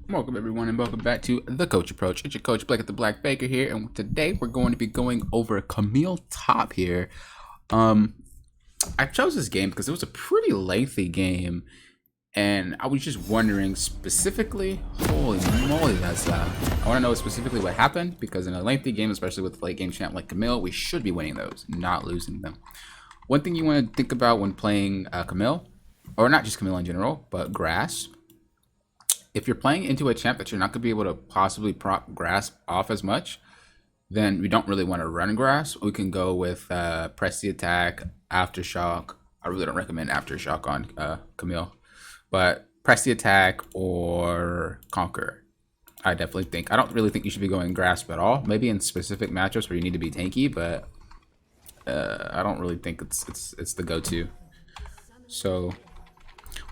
Welcome everyone and welcome back to The Coach Approach. It's your coach Blake at the Black Baker here, and today we're going to be going over Camille top here. I chose this game because it was a pretty lengthy game, and I was just wondering specifically, holy moly, that's loud. I want to know specifically what happened, because in a lengthy game, especially with a late game champ like Camille, we should be winning those, not losing them. One thing you want to think about when playing Camille, or not just Camille in general, but Grass. If you're playing into a champ that you're not going to be able to possibly prop grass off as much, then we don't really want to run grass. We can go with press the attack, aftershock. I really don't recommend aftershock on Camille, but press the attack or conquer. I don't really think you should be going grasp at all. Maybe in specific matchups where you need to be tanky, but I don't really think it's the go-to. So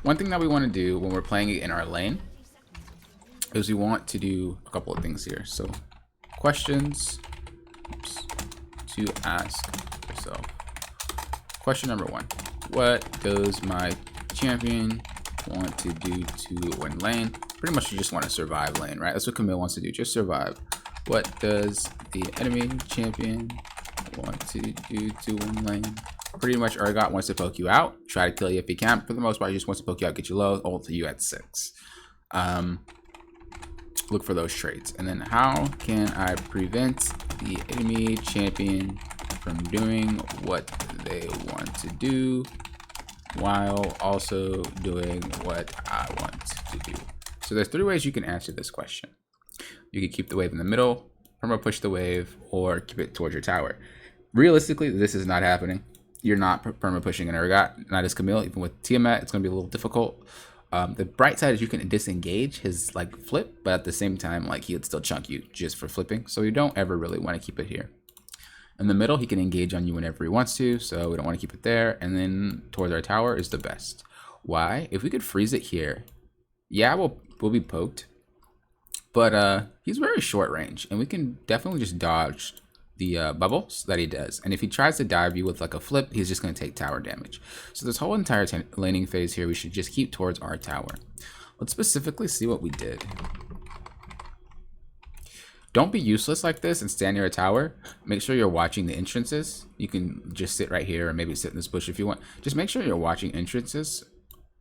one thing that we want to do when we're playing it in our lane is we want to do a couple of things here. So questions to ask yourself. Question number one: what does my champion want to do to win lane? Pretty much you just want to survive lane, right? That's what Camille wants to do, just survive. What does the enemy champion want to do to win lane? Pretty much Urgot wants to poke you out, try to kill you if he can. For the most part, he just wants to poke you out, get you low, ult you at 6. Look for those traits. And then how can I prevent the enemy champion from doing what they want to do while also doing what I want to do? So there's 3 ways you can answer this question. You can keep the wave in the middle, perma push the wave, or keep it towards your tower. Realistically, this is not happening. You're not perma pushing an Urgot, not as Camille. Even with Tiamat, it's going to be a little difficult. The bright side is you can disengage his like flip, but at the same time, like he would still chunk you just for flipping. So you don't ever really want to keep it here. In the middle, he can engage on you whenever he wants to, so we don't want to keep it there. And then towards our tower is the best. Why? If we could freeze it here, yeah, we'll be poked. But he's very short range, and we can definitely just dodge the bubbles that he does. And if he tries to dive you with like a flip, he's just going to take tower damage. So this whole entire laning phase here, we should just keep towards our tower. Let's specifically see what we did. Don't be useless like this and stand near a tower. Make sure you're watching the entrances. You can just sit right here or maybe sit in this bush if you want. Just make sure you're watching entrances,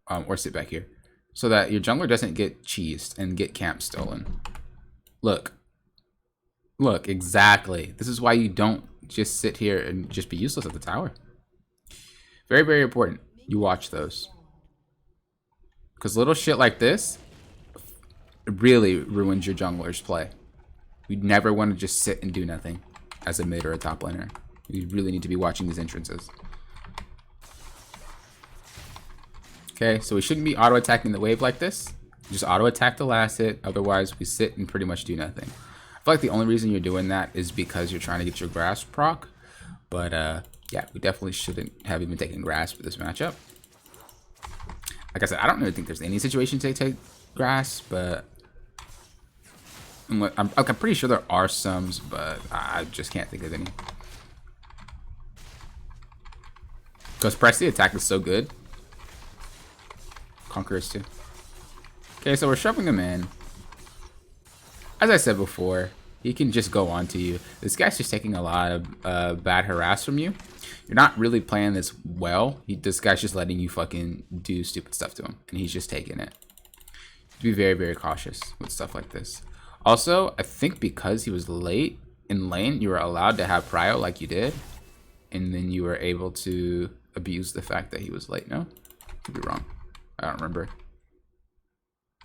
or sit back here, so that your jungler doesn't get cheesed and get camp stolen. Look, exactly. This is why you don't just sit here and just be useless at the tower. Very, very important. You watch those. Because little shit like this really ruins your jungler's play. You never want to just sit and do nothing as a mid or a top laner. You really need to be watching these entrances. Okay, so we shouldn't be auto-attacking the wave like this. Just auto-attack the last hit. Otherwise, we sit and pretty much do nothing. I feel like the only reason you're doing that is because you're trying to get your grasp proc. But yeah, we definitely shouldn't have even taken grasp for this matchup. Like I said, I don't really think there's any situation to take grasp, but I'm pretty sure there are some, but I just can't think of any. Because press the attack is so good. Conquer is too. Okay, so we're shoving him in. As I said before, he can just go on to you. This guy's just taking a lot of bad harass from you. You're not really playing this well. This guy's just letting you fucking do stupid stuff to him, and he's just taking it. Be very, very cautious with stuff like this. Also, I think because he was late in lane, you were allowed to have prio like you did, and then you were able to abuse the fact that he was late. No? Could be wrong. I don't remember.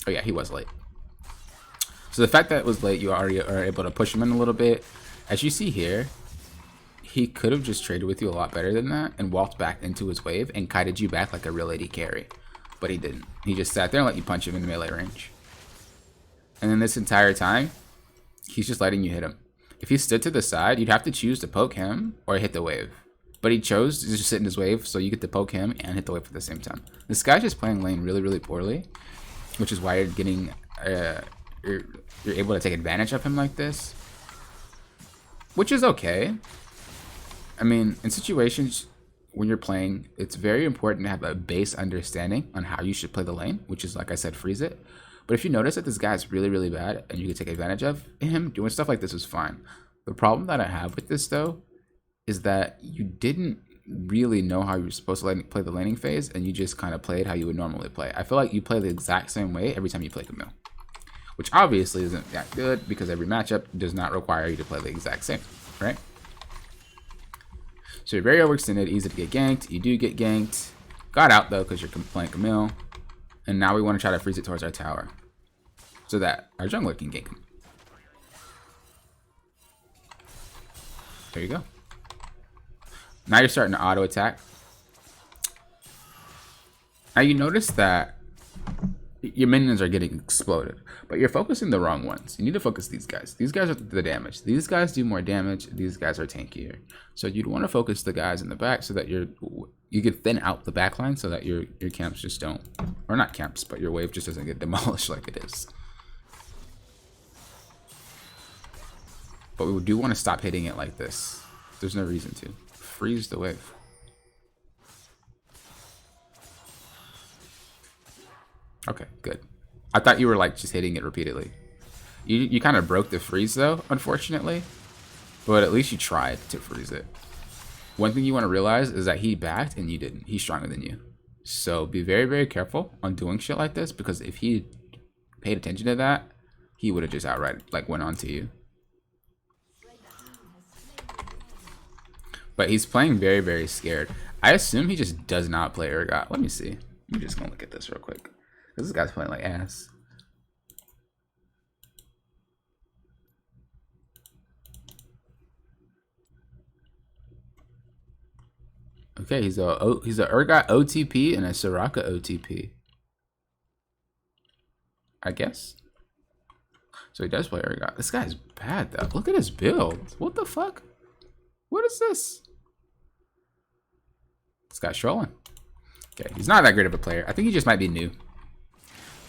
Oh yeah, he was late. So the fact that it was late, you already are able to push him in a little bit. As you see here, he could have just traded with you a lot better than that and walked back into his wave and kited you back like a real AD carry. But he didn't. He just sat there and let you punch him in the melee range. And then this entire time, he's just letting you hit him. If he stood to the side, you'd have to choose to poke him or hit the wave. But he chose to just sit in his wave, so you get to poke him and hit the wave at the same time. This guy's just playing lane really, really poorly, which is why you're getting... you're able to take advantage of him like this, which is okay. I mean, in situations when you're playing, it's very important to have a base understanding on how you should play the lane, which is, like I said, freeze it. But if you notice that this guy is really, really bad and you can take advantage of him, doing stuff like this is fine. The problem that I have with this, though, is that you didn't really know how you were supposed to play the laning phase, and you just kind of played how you would normally play. I feel like you play the exact same way every time you play Camille, which obviously isn't that good because every matchup does not require you to play the exact same, right? So you're very overextended, easy to get ganked. You do get ganked. Got out, though, because you're playing Camille. And now we want to try to freeze it towards our tower so that our jungler can gank him. There you go. Now you're starting to auto attack. Now you notice that your minions are getting exploded, but you're focusing the wrong ones. You need to focus these guys. These guys are the damage. These guys do more damage. These guys are tankier. So you'd want to focus the guys in the back so that you can thin out the back line so that your camps just don't, or not camps, but your wave just doesn't get demolished like it is. But we do want to stop hitting it like this. There's no reason to. Freeze the wave. Okay, good. I thought you were like just hitting it repeatedly. You kind of broke the freeze though, unfortunately. But at least you tried to freeze it. One thing you want to realize is that he backed and you didn't. He's stronger than you. So be very, very careful on doing shit like this, because if he paid attention to that, he would have just outright like went on to you. But he's playing very, very scared. I assume he just does not play Urgot. Let me see. I'm just gonna look at this real quick. This guy's playing like ass. Okay, he's a Urgot OTP and a Soraka OTP, I guess. So he does play Urgot. This guy's bad though. Look at his build. What the fuck? What is this? This guy's trolling. Okay, he's not that great of a player. I think he just might be new.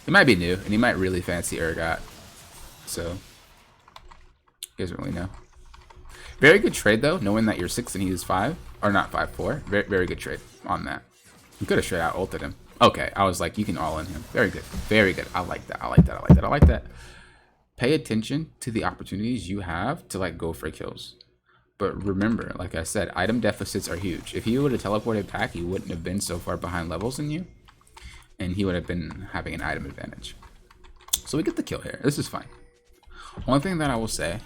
He might be new, and he might really fancy Urgot. So, he doesn't really know. Very good trade, though, knowing that you're 6 and he is 5. Or not 5-4. Very, very good trade on that. You could have straight out ulted him. Okay, I was like, you can all in him. Very good. Very good. I like that. I like that. I like that. I like that. Pay attention to the opportunities you have to, like, go for kills. But remember, like I said, item deficits are huge. If he would have teleported back, he wouldn't have been so far behind levels than you. And he would have been having an item advantage. So we get the kill here. This is fine. One thing that I will say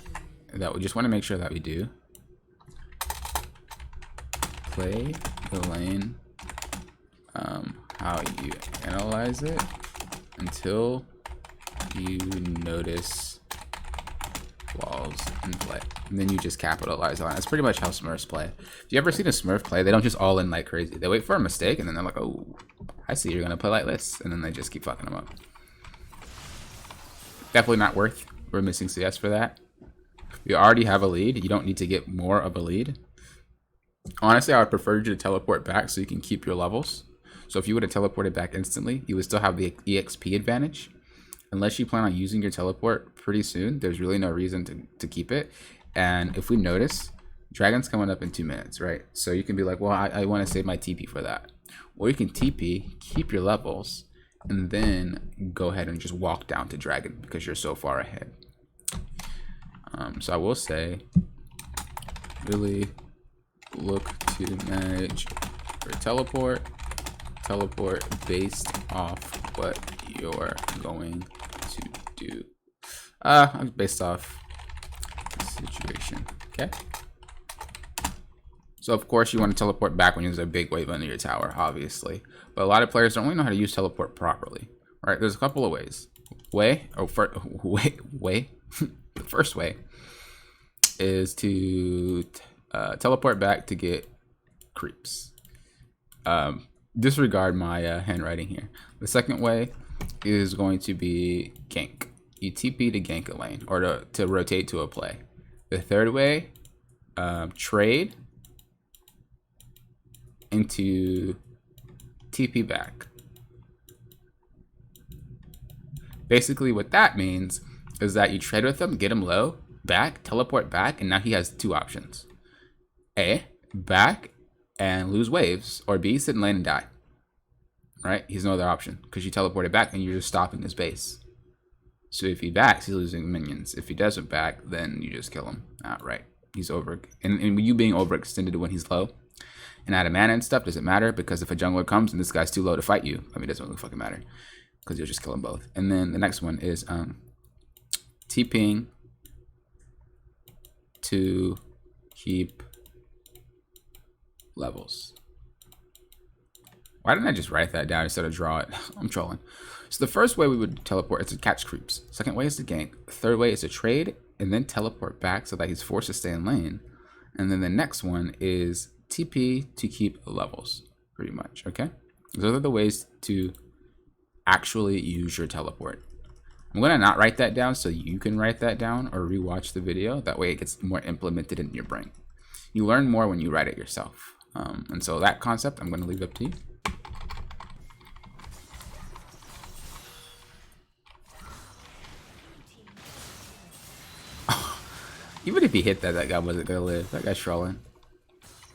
that we just want to make sure that we do: play the lane how you analyze it until you notice flaws in play, and then you just capitalize on it. That's pretty much how Smurfs play. If you ever seen a Smurf play, they don't just all in like crazy. They wait for a mistake, and then they're like, oh, I see you're gonna play like this, and then they just keep fucking them up. Definitely not worth. We're missing CS for that. You already have a lead. You don't need to get more of a lead. Honestly, I would prefer you to teleport back so you can keep your levels. So if you would have teleported back instantly, you would still have the EXP advantage. Unless you plan on using your teleport pretty soon, there's really no reason to keep it. And if we notice, Dragon's coming up in 2 minutes, right? So you can be like, well, I want to save my TP for that. Or you can TP, keep your levels, and then go ahead and just walk down to Dragon because you're so far ahead. So I will say, really look to manage your teleport based off what you're going to do. Based off the situation. Okay. So of course you want to teleport back when there's a big wave under your tower, obviously. But a lot of players don't really know how to use teleport properly. Right? There's a couple of ways. The first way is to teleport back to get creeps. Disregard my handwriting here. The second way is going to be gank. You TP to gank a lane, or to rotate to a play. The third way, trade into TP back. Basically what that means is that you trade with him, get him low, back, teleport back, and now he has 2 options. A, back and lose waves, or B, sit in lane and die. Right? He's no other option because you teleported back and you're just stopping his base. So if he backs, he's losing minions. If he doesn't back, then you just kill him outright. He's over, and you being overextended when he's low and out of mana and stuff doesn't matter, because if a jungler comes and this guy's too low to fight you, I mean, it doesn't really fucking matter, because you'll just kill them both. And then the next one is TPing to keep levels. Why didn't I just write that down instead of draw it? I'm trolling. So the first way we would teleport is to catch creeps. Second way is to gank. Third way is to trade and then teleport back so that he's forced to stay in lane. And then the next one is TP to keep levels, pretty much, okay? Those are the ways to actually use your teleport. I'm gonna not write that down so you can write that down or rewatch the video. That way it gets more implemented in your brain. You learn more when you write it yourself. And so that concept, I'm gonna leave up to you. Even if he hit that, that guy wasn't gonna live. That guy's trolling.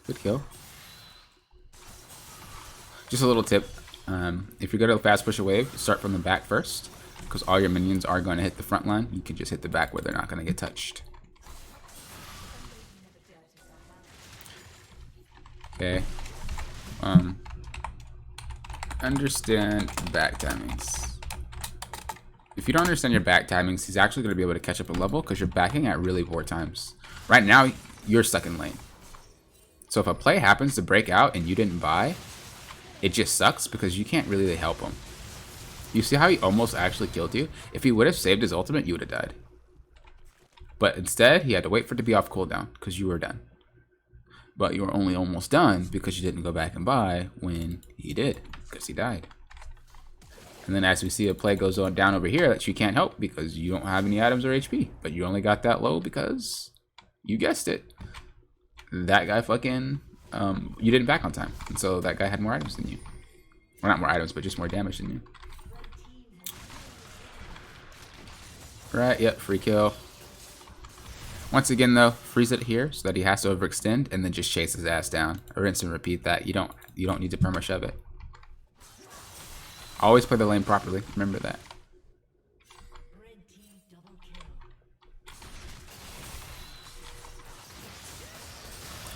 Good kill. Just a little tip. If you're gonna fast push a wave, start from the back first, because all your minions are going to hit the front line. You can just hit the back where they're not going to get touched. Okay. Understand back timings. If you don't understand your back timings, he's actually going to be able to catch up a level because you're backing at really poor times. Right now, you're stuck in lane. So if a play happens to break out and you didn't buy, it just sucks because you can't really help him. You see how he almost actually killed you? If he would have saved his ultimate, you would have died. But instead, he had to wait for it to be off cooldown because you were done. But you were only almost done because you didn't go back and buy when he did, because he died. And then as we see a play goes on down over here that you can't help because you don't have any items or HP, but you only got that low because you guessed it. That guy fucking, you didn't back on time. And so that guy had more items than you. Well, not more items, but just more damage than you. Right, yep, free kill. Once again though, freeze it here so that he has to overextend and then just chase his ass down. Or rinse and repeat that. You don't need to perma shove it. Always play the lane properly. Remember that.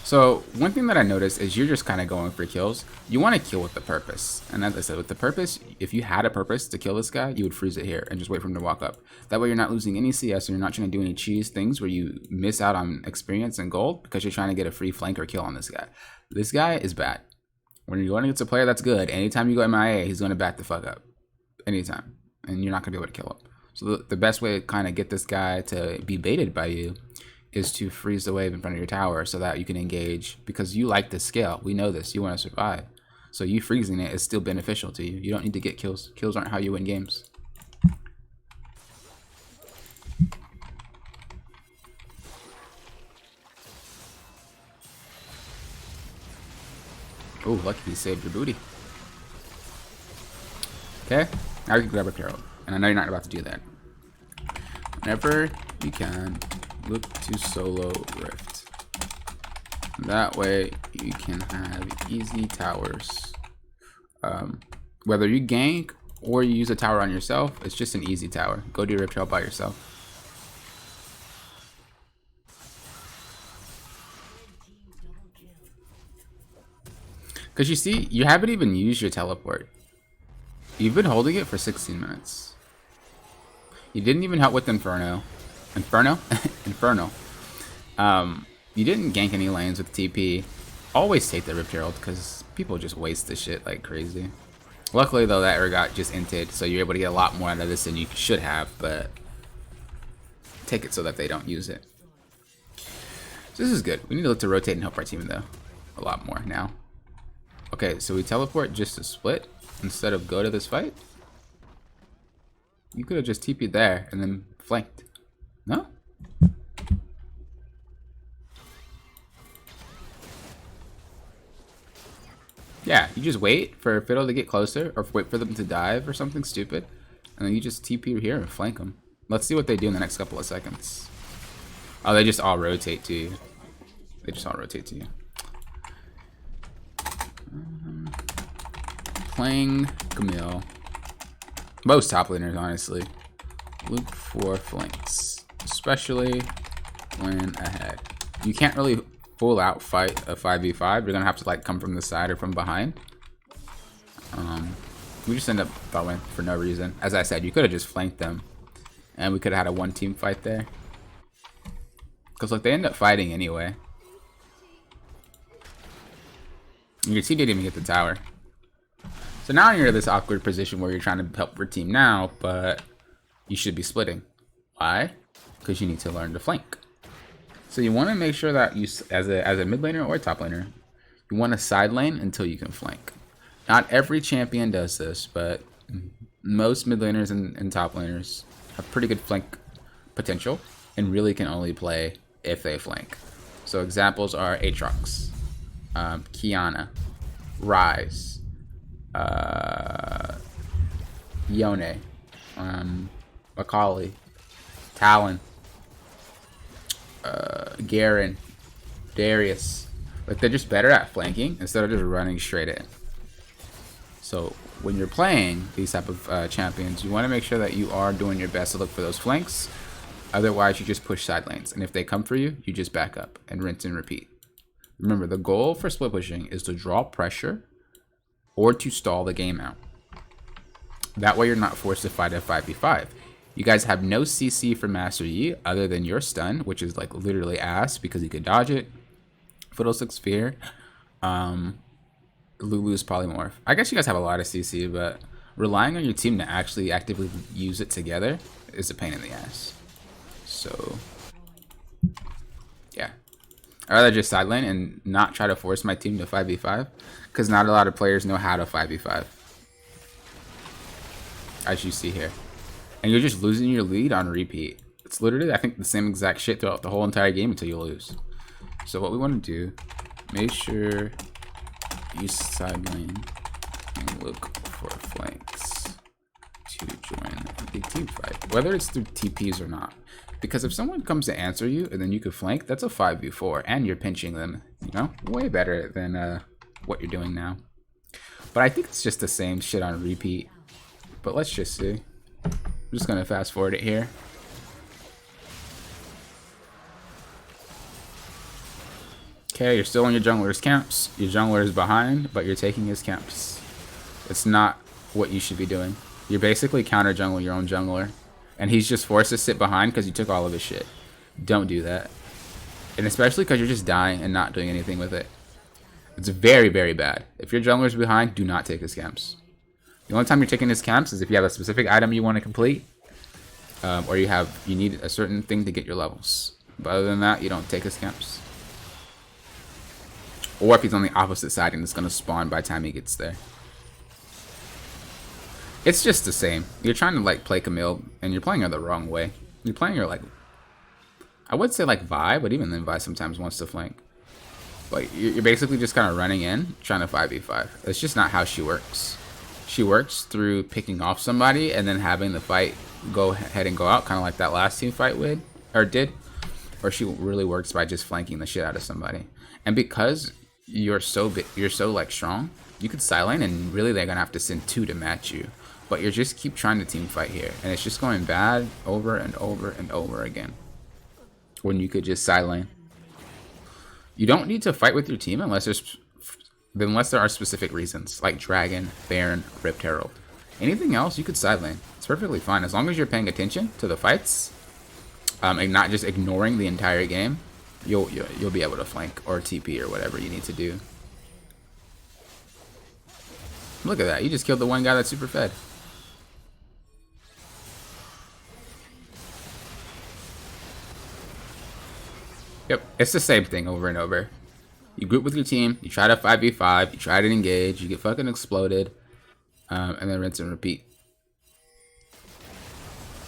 So one thing that I noticed is you're just kind of going for kills. You want to kill with the purpose. And as I said, with the purpose, if you had a purpose to kill this guy, you would freeze it here and just wait for him to walk up. That way you're not losing any CS and you're not trying to do any cheese things where you miss out on experience and gold because you're trying to get a free flank or kill on this guy. This guy is bad. When you're going against a player that's good, anytime you go MIA, he's going to back the fuck up. Anytime. And you're not going to be able to kill him. So the best way to kind of get this guy to be baited by you is to freeze the wave in front of your tower so that you can engage, because you like this scale. We know this. You want to survive. So you freezing it is still beneficial to you. You don't need to get kills. Kills aren't how you win games. Oh, lucky you saved your booty. Okay, now you can grab a Carol. And I know you're not about to do that. Whenever you can, look to solo Rift. That way you can have easy towers. Whether you gank or you use a tower on yourself, it's just an easy tower. Go do Rift Trail by yourself. Because you see, you haven't even used your teleport. You've been holding it for 16 minutes. You didn't even help with Inferno. Inferno? You didn't gank any lanes with TP. Always take the Rift Herald because people just waste this shit like crazy. Luckily though, that got just inted, so you're able to get a lot more out of this than you should have, but take it so that they don't use it. So this is good. We need to look to rotate and help our team though. A lot more now. Okay, so we teleport just to split instead of go to this fight. You could have just TP'd there and then flanked. No? Yeah, you just wait for Fiddle to get closer or wait for them to dive or something stupid. And then you just TP here and flank them. Let's see what they do in the next couple of seconds. Oh, they just all rotate to you. They just all rotate to you. Playing Camille. Most top laners, honestly. look for flanks, especially when ahead. You can't really full out fight a 5v5. You're gonna have to like come from the side or from behind. We just end up throwing for no reason. As I said, you could have just flanked them, and we could have had a one-team fight there. Because like they end up fighting anyway. Your team didn't even get the tower. So now you're in this awkward position where you're trying to help your team now, but you should be splitting. Why? Because you need to learn to flank. So you want to make sure that you, as a mid laner or a top laner, you want to side lane until you can flank. Not every champion does this, but most mid laners and top laners have pretty good flank potential and really can only play if they flank. So examples are Aatrox, Kiana, Ryze, Yone, Macaulay, Talon, Garen, Darius. Like they're just better at flanking instead of just running straight in. So when you're playing these type of champions, you want to make sure that you are doing your best to look for those flanks. Otherwise, you just push side lanes, and if they come for you, you just back up and rinse and repeat. Remember, the goal for split pushing is to draw pressure or to stall the game out. That way, you're not forced to fight a 5v5. You guys have no CC for Master Yi other than your stun, which is like literally ass because you could dodge it. Fiddlestick Sphere, Lulu's Polymorph. I guess you guys have a lot of CC, but relying on your team to actually actively use it together is a pain in the ass. So, yeah. I'd rather just side lane and not try to force my team to 5v5 because not a lot of players know how to 5v5. As you see here. And you're just losing your lead on repeat. It's literally, I think, the same exact shit throughout the whole entire game until you lose. So what we want to do, make sure you side lane and look for flanks to join the team fight. Whether it's through TPs or not. Because if someone comes to answer you and then you could flank, that's a 5v4 and you're pinching them, you know? Way better than what you're doing now. But I think it's just the same shit on repeat. But let's just see. I'm just gonna fast forward it here. Okay, you're still in your jungler's camps. Your jungler is behind, but you're taking his camps. It's not what you should be doing. You're basically counter jungle your own jungler. And he's just forced to sit behind because you took all of his shit. Don't do that. And especially because you're just dying and not doing anything with it. It's very, very bad. If your jungler's behind, do not take his camps. The only time you're taking his camps is if you have a specific item you want to complete. Or you need a certain thing to get your levels. But other than that, you don't take his camps. Or if he's on the opposite side and it's going to spawn by the time he gets there. It's just the same. You're trying to like play Camille and you're playing her the wrong way. You're playing her like, I would say like Vi, but even then Vi sometimes wants to flank. But you're basically just kind of running in, trying to 5v5. It's just not how she works. She works through picking off somebody and then having the fight go ahead and go out, kind of like that last team fight did. Or she really works by just flanking the shit out of somebody. And because you're so like strong, you could side lane and really they're gonna have to send two to match you. But you just keep trying to team fight here, and it's just going bad over and over and over again. When you could just side lane. You don't need to fight with your team unless there are specific reasons, like Dragon, Baron, Rift Herald. Anything else, you could side lane. It's perfectly fine as long as you're paying attention to the fights, and not just ignoring the entire game. You'll be able to flank or TP or whatever you need to do. Look at that! You just killed the one guy that's super fed. Yep, it's the same thing over and over. You group with your team, you try to 5v5, you try to engage, you get fucking exploded, and then rinse and repeat.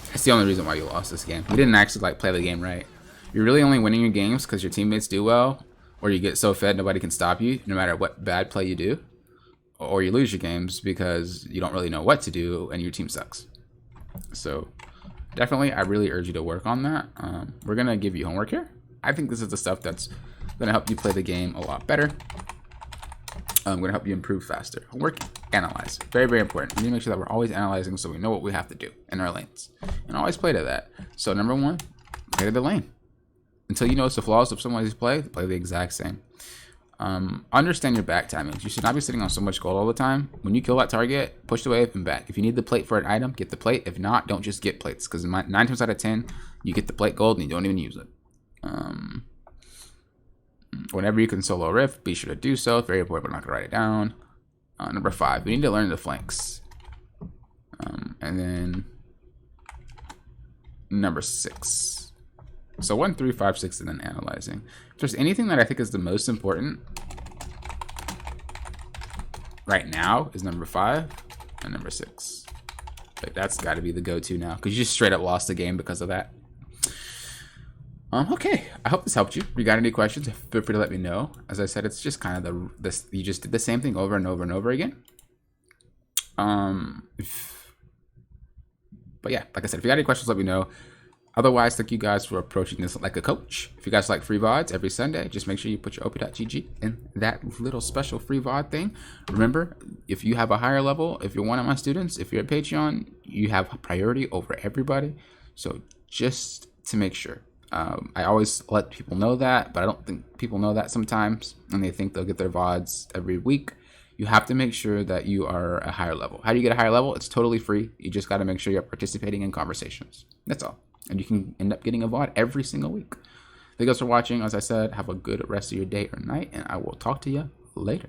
That's the only reason why you lost this game. You didn't actually like play the game right. You're really only winning your games because your teammates do well, or you get so fed nobody can stop you, no matter what bad play you do, or you lose your games because you don't really know what to do and your team sucks. So definitely, I really urge you to work on that. We're gonna give you homework here. I think this is the stuff that's going to help you play the game a lot better. I'm going to help you improve faster. Homework analyze. Very, very important. We need to make sure that we're always analyzing so we know what we have to do in our lanes. And always play to that. So number one, play to the lane. Until you notice the flaws of someone's play the exact same. Understand your back timings. You should not be sitting on so much gold all the time. When you kill that target, push the wave and back. If you need the plate for an item, get the plate. If not, don't just get plates. Because 9 times out of 10, you get the plate gold and you don't even use it. Whenever you can solo rift, be sure to do so. It's very important, but I'm not going to write it down. Number 5, we need to learn the flanks. And then number 6. So 1, 3, 5, 6, and then analyzing. If there's anything that I think is the most important right now is number 5 and number 6. Like that's got to be the go-to now because you just straight up lost the game because of that. Okay, I hope this helped you. If you got any questions, feel free to let me know. As I said, it's just kind of you just did the same thing over and over and over again. But yeah, like I said, if you got any questions, let me know. Otherwise, thank you guys for approaching this like a coach. If you guys like free VODs every Sunday, just make sure you put your op.gg in that little special free VOD thing. Remember, if you have a higher level, if you're one of my students, if you're a Patreon, you have priority over everybody. So just to make sure. I always let people know that, but I don't think people know that sometimes, and they think they'll get their VODs every week. You have to make sure that you are a higher level. How do you get a higher level? It's totally free. You just got to make sure you're participating in conversations. That's all. And you can end up getting a VOD every single week. Thank you guys for watching. As I said, have a good rest of your day or night, and I will talk to you later.